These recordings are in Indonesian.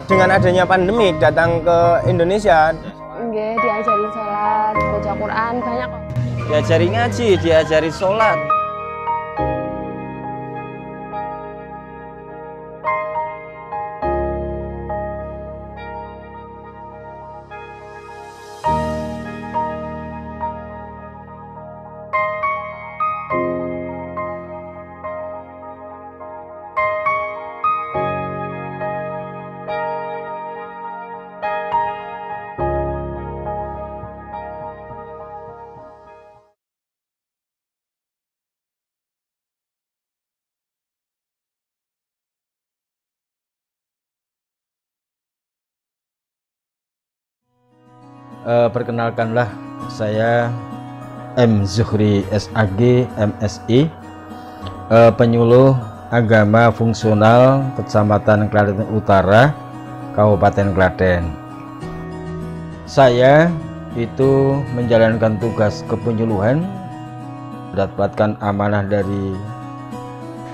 Dengan adanya pandemi datang ke Indonesia, nggih diajari sholat, baca Quran banyak kok. Diajari ngaji, diajari sholat. Perkenalkanlah, saya M. Zuhri SAG MSI, penyuluh agama fungsional Kecamatan Klaten Utara, Kabupaten Klaten. Saya itu menjalankan tugas kepenyuluhan, mendapatkan amanah dari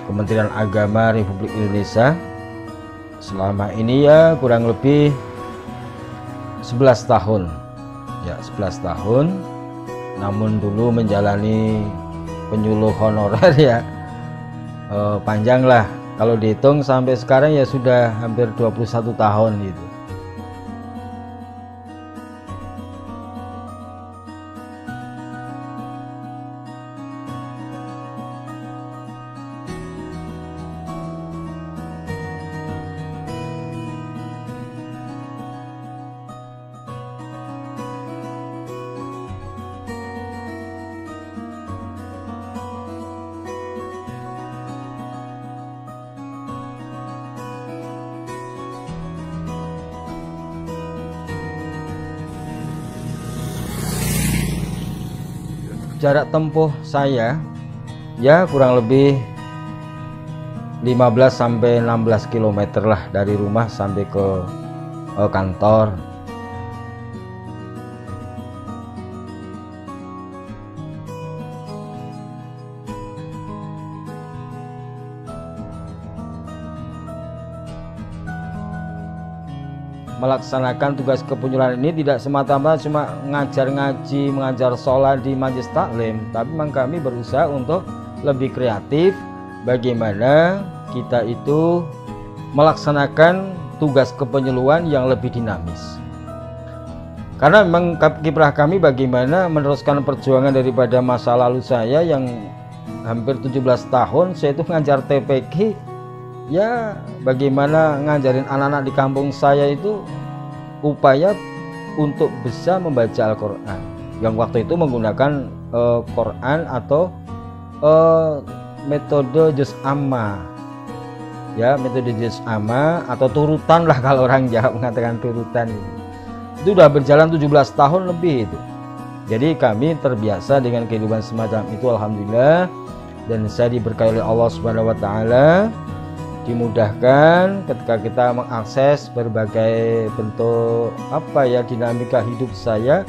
Kementerian Agama Republik Indonesia. Selama ini ya kurang lebih 11 tahun. Ya, 11 tahun. Namun dulu menjalani penyuluh honorer ya panjang lah. Kalau dihitung sampai sekarang ya sudah hampir 21 tahun gitu. Jarak tempuh saya ya kurang lebih 15 sampai 16 km lah dari rumah sampai ke kantor. Melaksanakan tugas kepenyuluhan ini tidak semata-mata cuma ngajar ngaji, mengajar sholat di majelis taklim, tapi memang kami berusaha untuk lebih kreatif bagaimana kita itu melaksanakan tugas kepenyuluhan yang lebih dinamis. Karena memang kiprah kami bagaimana meneruskan perjuangan daripada masa lalu saya yang hampir 17 tahun saya itu ngajar TPQ. Ya, bagaimana ngajarin anak-anak di kampung saya itu upaya untuk bisa membaca Al-Quran. Yang waktu itu menggunakan Quran atau metode juz amma. Ya, metode juz amma atau turutan lah kalau orang Jawa mengatakan turutan. Itu sudah berjalan 17 tahun lebih itu. Jadi kami terbiasa dengan kehidupan semacam itu, alhamdulillah. Dan saya diberkahi oleh Allah Subhanahu wa taala, dimudahkan ketika kita mengakses berbagai bentuk dinamika hidup saya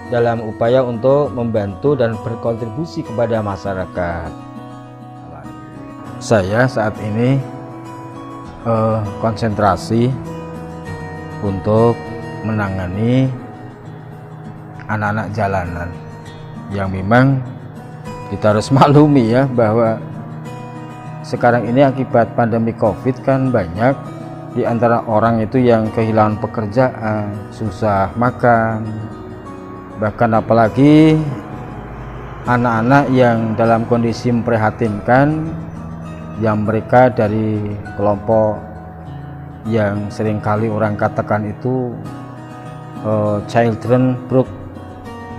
dalam upaya untuk membantu dan berkontribusi kepada masyarakat. Saya saat ini konsentrasi untuk menangani anak-anak jalanan yang memang kita harus maklumi ya bahwa sekarang ini akibat pandemi Covid kan banyak di antara orang itu yang kehilangan pekerjaan, susah makan, bahkan apalagi anak-anak yang dalam kondisi memprihatinkan, yang mereka dari kelompok yang seringkali orang katakan itu children broke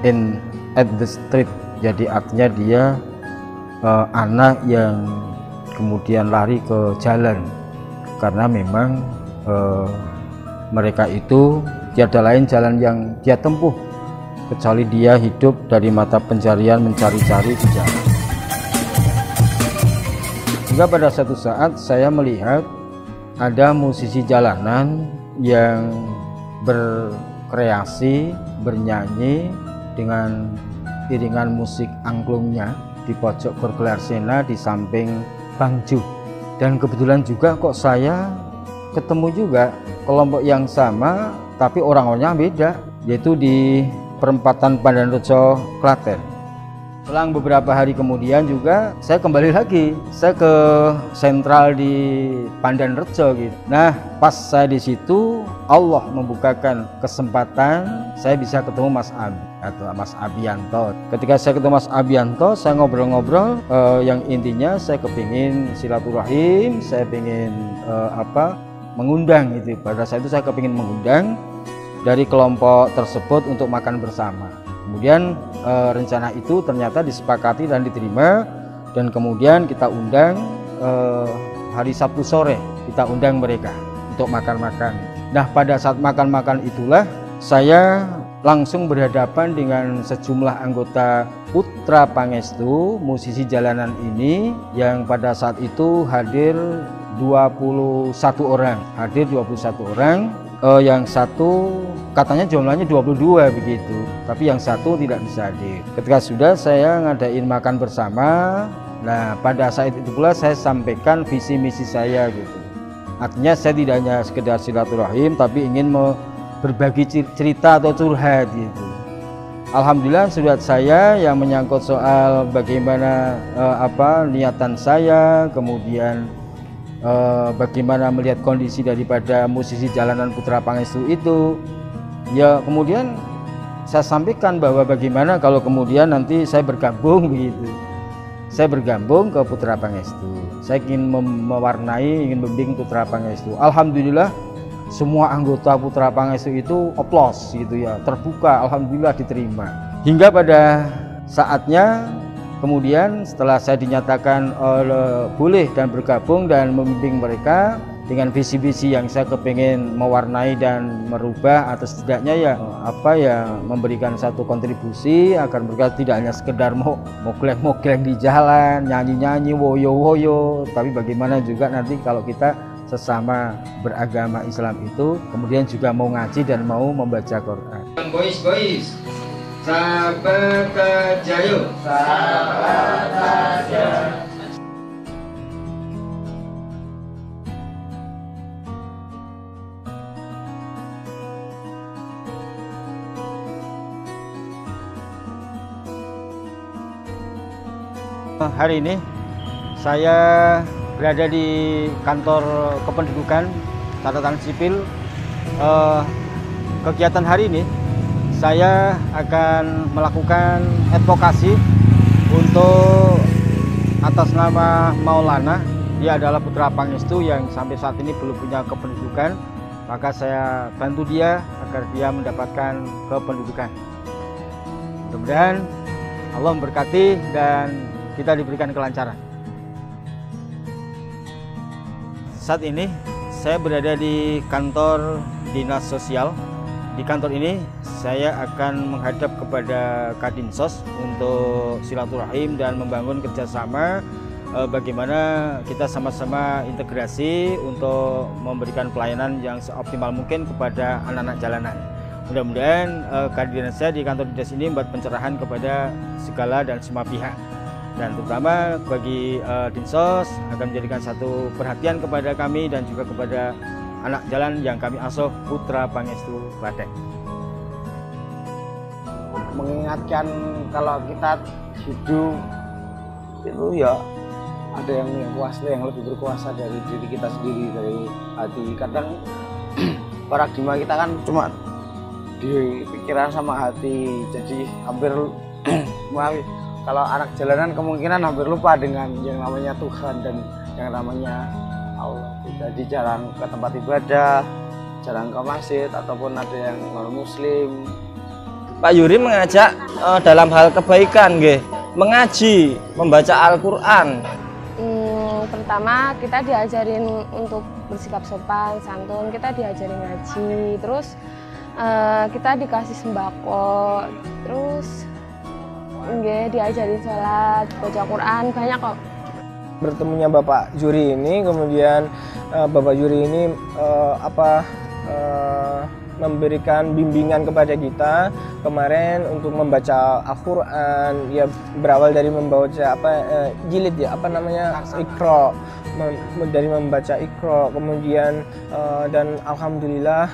in at the street. Jadi artinya dia anak yang kemudian lari ke jalan karena memang mereka itu tiada lain jalan yang dia tempuh kecuali dia hidup dari mata pencarian mencari-cari di jalan. Hingga pada satu saat saya melihat ada musisi jalanan yang berkreasi, bernyanyi dengan iringan musik angklungnya di pojok Gorgelar Sena di samping Bangju. Dan kebetulan juga kok saya ketemu juga kelompok yang sama tapi orang-orangnya beda, yaitu di perempatan Pandanrejo, Klaten. Selang beberapa hari kemudian juga saya kembali lagi, saya ke sentral di Pandanrejo gitu. Nah, pas saya di situ Allah membukakan kesempatan saya bisa ketemu Mas Abi atau Mas Abianto. Ketika saya ketemu Mas Abianto, saya ngobrol-ngobrol, yang intinya saya kepingin silaturahim, saya pengen mengundang gitu. Pada saat itu saya kepingin mengundang dari kelompok tersebut untuk makan bersama. Kemudian rencana itu ternyata disepakati dan diterima, dan kemudian kita undang hari Sabtu sore, kita undang mereka untuk makan-makan. Nah, pada saat makan-makan itulah saya langsung berhadapan dengan sejumlah anggota Putra Pangestu, musisi jalanan ini, yang pada saat itu hadir 21 orang. Yang satu katanya jumlahnya 22 begitu, tapi yang satu tidak bisa hadir. Ketika sudah saya ngadain makan bersama, nah pada saat itu pula saya sampaikan visi misi saya gitu. Artinya saya tidak hanya sekedar silaturahim, tapi ingin berbagi cerita atau curhat gitu. Alhamdulillah surat saya yang menyangkut soal bagaimana niatan saya, kemudian bagaimana melihat kondisi daripada musisi jalanan Putra Pangestu itu, ya kemudian saya sampaikan bahwa bagaimana kalau kemudian nanti saya bergabung begitu. Saya bergabung ke Putra Pangestu, saya ingin mewarnai, ingin membimbing Putra Pangestu. Alhamdulillah semua anggota Putra Pangestu itu oplos gitu ya, terbuka, alhamdulillah diterima. Hingga pada saatnya kemudian setelah saya dinyatakan boleh dan bergabung dan membimbing mereka dengan visi-visi yang saya kepengen mewarnai dan merubah, atau setidaknya ya memberikan satu kontribusi agar mereka tidak hanya sekedar mau mogleng di jalan, nyanyi-nyanyi, woyo-woyo, tapi bagaimana juga nanti kalau kita sesama beragama Islam itu kemudian juga mau ngaji dan mau membaca Quran. Boys. Sahabat Jayo. Hari ini saya berada di kantor kependudukan catatan sipil. Kegiatan hari ini saya akan melakukan advokasi untuk atas nama Maulana. Dia adalah Putra Pangestu yang sampai saat ini belum punya kependudukan, maka saya bantu dia agar dia mendapatkan kependudukan. Mudah-mudahan Allah memberkati dan kita diberikan kelancaran. Saat ini saya berada di kantor dinas sosial. Di kantor ini saya akan menghadap kepada Kadinsos untuk silaturahim dan membangun kerjasama bagaimana kita sama-sama integrasi untuk memberikan pelayanan yang seoptimal mungkin kepada anak-anak jalanan. Mudah-mudahan kehadiran saya di kantor dinas ini membuat pencerahan kepada segala dan semua pihak. Dan terutama bagi Dinsos akan menjadikan satu perhatian kepada kami dan juga kepada anak jalan yang kami asuh Putra Pangestu Klaten. Mengingatkan kalau kita hidup itu ya ada yang kuasa, yang lebih berkuasa dari diri kita sendiri, dari hati. Kadang paradigma kita kan cuma di pikiran sama hati, jadi hampir kalau anak jalanan kemungkinan hampir lupa dengan yang namanya Tuhan dan yang namanya Allah. Jadi jarang ke tempat ibadah, jarang ke masjid, ataupun ada yang non-muslim. Pak Yuri mengajak dalam hal kebaikan, mengaji, membaca Al-Quran. Pertama kita diajarin untuk bersikap sopan, santun, kita diajarin ngaji, terus kita dikasih sembako, terus diajarin sholat, baca Quran, banyak kok. Bertemunya Bapak Juri ini, kemudian Bapak Juri ini memberikan bimbingan kepada kita kemarin untuk membaca Al-Quran, ya berawal dari membaca jilid ya, Iqra. dari membaca Iqra, kemudian dan alhamdulillah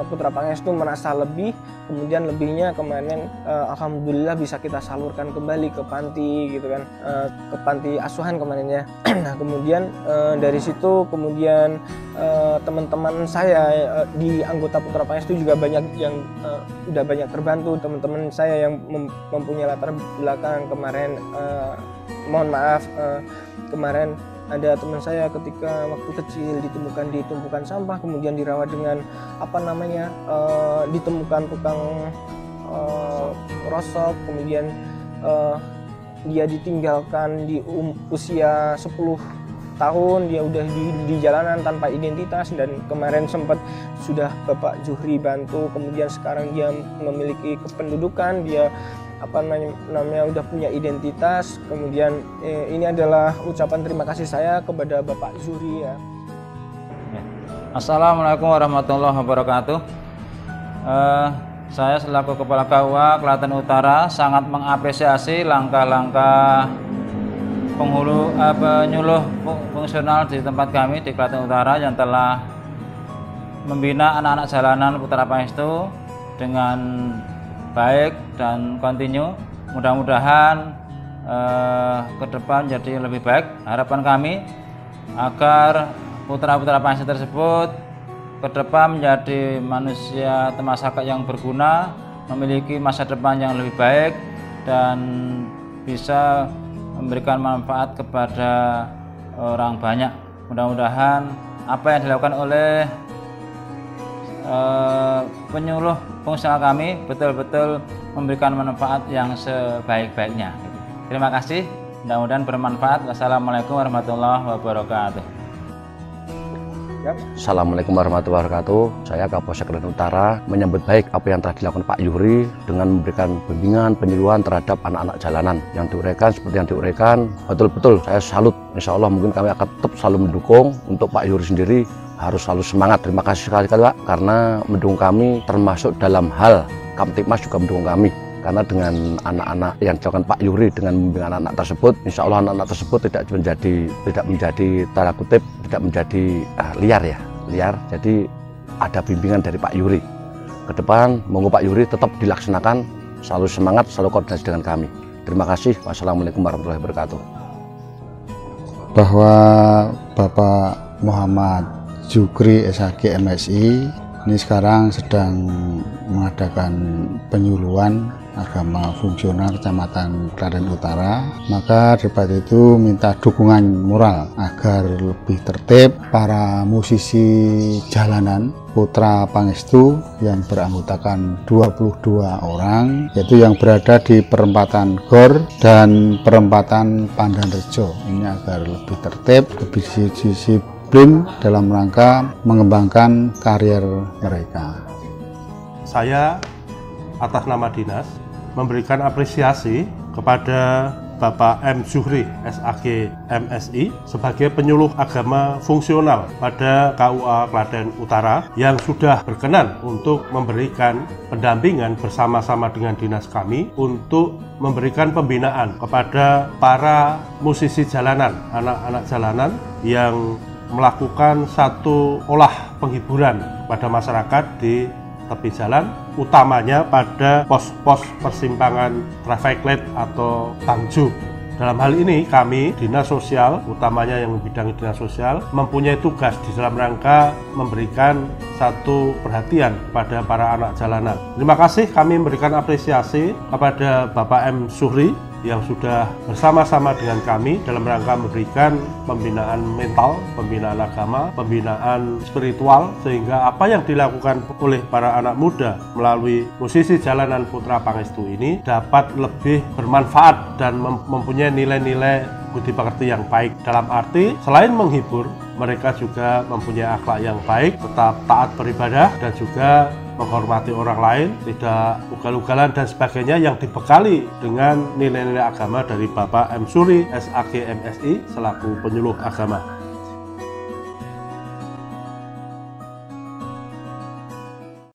Putra Pangestu merasa lebih, kemudian lebihnya kemarin alhamdulillah bisa kita salurkan kembali ke panti gitu kan, ke panti asuhan kemarin ya. Nah kemudian dari situ kemudian teman-teman saya di anggota Putra Pangestu juga banyak yang udah banyak terbantu. Teman-teman saya yang mempunyai latar belakang kemarin, mohon maaf kemarin ada teman saya ketika waktu kecil ditemukan di tumpukan sampah, kemudian dirawat dengan ditemukan tukang rosok, kemudian dia ditinggalkan di usia 10 tahun, dia udah di jalanan tanpa identitas, dan kemarin sempat sudah Bapak Zuhri bantu, kemudian sekarang dia memiliki kependudukan, dia udah punya identitas. Kemudian ini adalah ucapan terima kasih saya kepada Bapak Zuhri ya. Assalamualaikum warahmatullahi wabarakatuh. Saya selaku Kepala KUA Klaten Utara sangat mengapresiasi langkah-langkah penyuluh fungsional di tempat kami di Klaten Utara yang telah membina anak-anak jalanan Putra Pangestu dengan baik dan kontinu. Mudah-mudahan ke depan jadi lebih baik. Harapan kami agar putra-putra Pangestu tersebut ke depan menjadi manusia atau masyarakat yang berguna, memiliki masa depan yang lebih baik, dan bisa memberikan manfaat kepada orang banyak. Mudah-mudahan apa yang dilakukan oleh penyuluh fungsional kami betul-betul memberikan manfaat yang sebaik-baiknya. Terima kasih, mudah-mudahan bermanfaat. Wassalamualaikum warahmatullahi wabarakatuh. Assalamualaikum warahmatullahi wabarakatuh. Saya Kapolsek Klaten Utara menyambut baik apa yang telah dilakukan Pak Yuhri dengan memberikan bimbingan penyuluhan terhadap anak-anak jalanan yang diuraikan seperti yang diuraikan. Betul-betul saya salut. Insya Allah mungkin kami akan tetap selalu mendukung. Untuk Pak Yuhri sendiri harus selalu semangat. Terima kasih sekali-kali Pak karena mendukung kami, termasuk dalam hal Kamtipmas juga mendukung kami. Karena dengan anak-anak yang dilakukan Pak Yuhri dengan membimbing anak-anak tersebut, insya Allah anak-anak tersebut tidak menjadi tanda kutip, tidak menjadi liar. Jadi ada bimbingan dari Pak Yuhri. Ke depan, monggo Pak Yuhri tetap dilaksanakan, selalu semangat, selalu koordinasi dengan kami. Terima kasih. Wassalamualaikum warahmatullahi wabarakatuh. Bahwa Bapak Muhammad Zuhri SHG MSI ini sekarang sedang mengadakan penyuluhan agama fungsional Kecamatan Klaten Utara, maka debat itu minta dukungan moral agar lebih tertib para musisi jalanan Putra Pangestu yang beranggotakan 22 orang, yaitu yang berada di perempatan Gor dan perempatan Pandanrejo, ini agar lebih tertib, lebih disiplin dalam rangka mengembangkan karir mereka. Saya atas nama dinas memberikan apresiasi kepada Bapak M. Zuhri SHG MSI sebagai penyuluh agama fungsional pada KUA Klaten Utara yang sudah berkenan untuk memberikan pendampingan bersama-sama dengan dinas kami untuk memberikan pembinaan kepada para musisi jalanan, anak-anak jalanan yang melakukan satu olah penghiburan pada masyarakat di tepi jalan, utamanya pada pos-pos persimpangan traffic light atau tangju. Dalam hal ini kami dinas sosial, utamanya yang membidangi dinas sosial, mempunyai tugas di dalam rangka memberikan satu perhatian kepada para anak jalanan. Terima kasih, kami memberikan apresiasi kepada Bapak M. Zuhri yang sudah bersama-sama dengan kami dalam rangka memberikan pembinaan mental, pembinaan agama, pembinaan spiritual, sehingga apa yang dilakukan oleh para anak muda melalui musisi jalanan Putra Pangestu ini dapat lebih bermanfaat dan mempunyai nilai-nilai budi pekerti yang baik. Dalam arti selain menghibur, mereka juga mempunyai akhlak yang baik, tetap taat beribadah dan juga menghormati orang lain, tidak ugal-ugalan dan sebagainya, yang dibekali dengan nilai-nilai agama dari Bapak M. Zuhri SHG MSI selaku penyuluh agama.